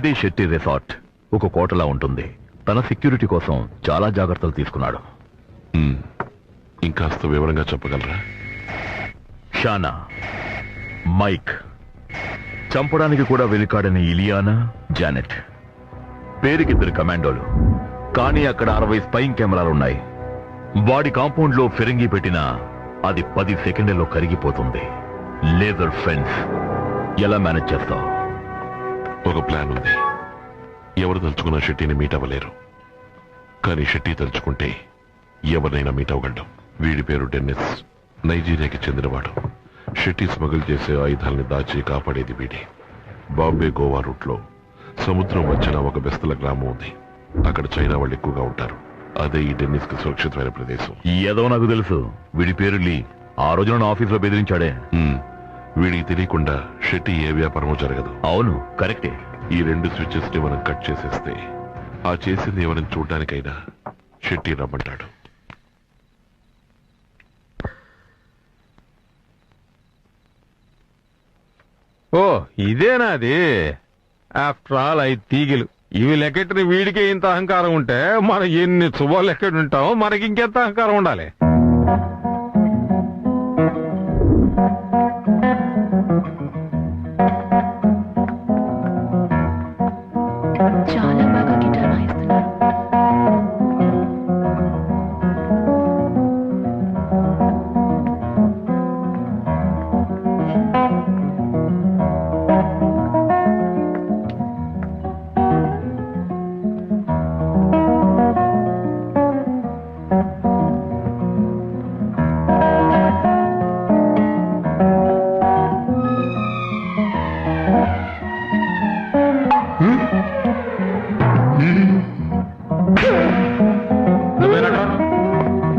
ఇదే శెట్టి రిసార్ట్. ఒక కోటలా ఉంటుంది. తన సెక్యూరిటీ కోసం చాలా జాగ్రత్తలు తీసుకున్నాడు. ఇంకాస్త వివరంగా చెప్పగలరా? షానా, మైక్, చంపడానికి కూడా వెలికాడని ఇలియానా, జానెట్. పేరుకిద్దరు కమాండోలు, కానీ అక్కడ 60 స్పైయింగ్ కెమెరాలున్నాయి. వాడి కాంపౌండ్ లో ఫిరంగి పెట్టినా అది 10 సెకండ్లలో కరిగిపోతుంది. Laser fence. ఎలా మేనేజ్ చేస్తావు? ఒక ప్లాన్ ఉంది. ఎవరు తలుచుకున్న షెట్టిని మీట్ అవ్వలేరు, కానీ షెట్టి తలుచుకుంటే ఎవరినైనా మీట్ అవ్వగలడు. వీడి పేరు డెన్నిస్, నైజీరియాకి చెందినవాడు. షెట్టి స్మగుల్ చేసే ఆయుధాలని దాచి కాపాడేది వీడే. బాంబే గోవా రూట్ లో సముద్రం మధ్యన ఒక బెస్తల గ్రామం ఉంది. అక్కడ చైనా వాళ్ళు ఎక్కువగా ఉంటారు. అదే ఈ డెన్నిస్ కి సురక్షితమైన ప్రదేశం. ఏదో నాకు తెలుసు. వీడి పేరు లీ. ఆ రోజున నా ఆఫీస్ లో బెదిరించాడే. వీడికి తెలియకుండా షెట్టి ఏ వ్యాపారమో జరగదు. అవును, కరెక్టే. ఈ 2 స్విచెస్ ని మనం కట్ చేసేస్తే ఆ చేసింది ఎవరిని చూడ్డానికైనా షెట్టి రమ్మంటాడు. ఓ ఇదేనాది? ఆఫ్టర్ ఆల్ 5 తీగలు. ఇవి లెక్కెట్టిన వీడికే ఇంత అహంకారం ఉంటే మనం ఎన్ని శుభాలు లెక్కటి ఉంటామో మనకి ఇంకెంత అహంకారం ఉండాలి. చాలా బాగా గిటార్ వాయిస్తున్నారు.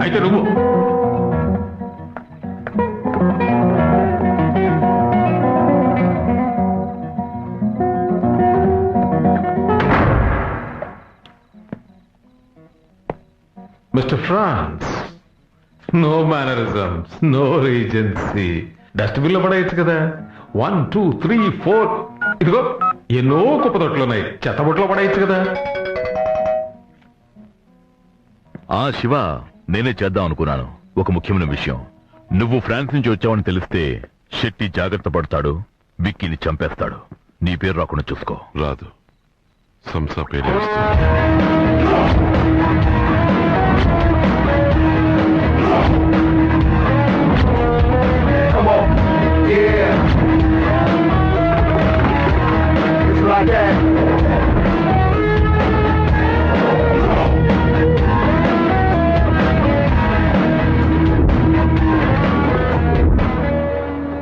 అయితే నువ్వు mister France, no mannerisms, no regency. Dustbin లో పడేయచ్చు కదా. 1 2 3 4 ఇదిగో ఎన్నో కుప్పతొట్లున్నాయి. చెత్తబుట్లో పడేయచ్చు కదా. శివ, నేనే చేద్దాం అనుకున్నాను. ఒక ముఖ్యమైన విషయం. నువ్వు ఫ్రాన్స్ నుంచి వచ్చావని తెలిస్తే శెట్టి జాగ్రత్త పడతాడు, విక్కీని చంపేస్తాడు. నీ పేరు రాకుండా చూసుకో. రాదు, సంసా పేరు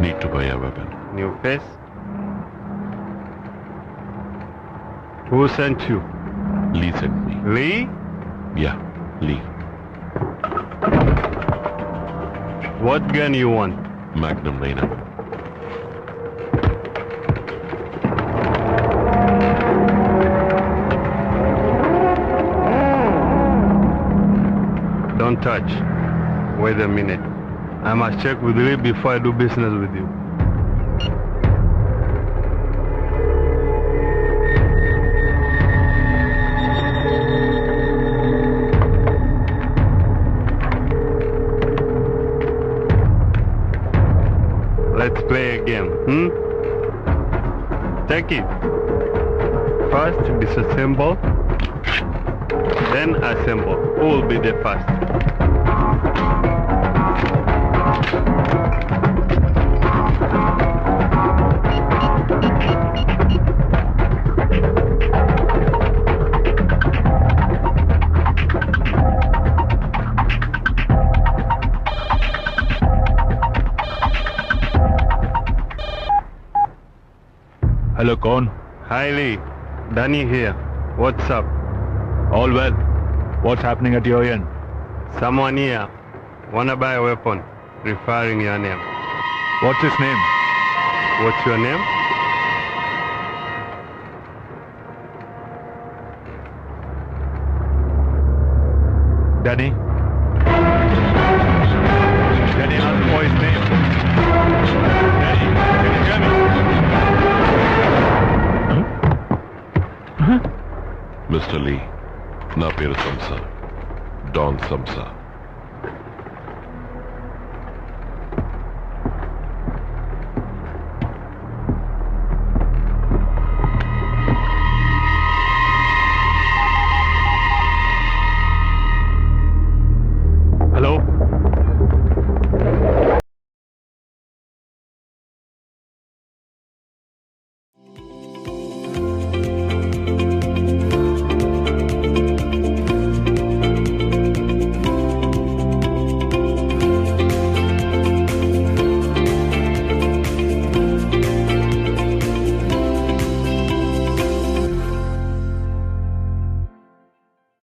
Need to buy a weapon. New face? Who sent you? Lee sent me. Lee? Yeah, Lee. What gun you want? Magnum 9. Don't touch. Wait a minute. I must check with Lee before I do business with you. Let's play a game, Take it. First disassemble, then assemble. Who will be the first? Hello, Con. Hi Lee, Danny here. What's up? All well. What's happening at your end? Someone here wanna buy a weapon, referring your name. What's his name? What's your name? Danny? Danny, ask for his name. Danny, can you hear me? Mister Lee, నా పేరు Sansa, don Sansa.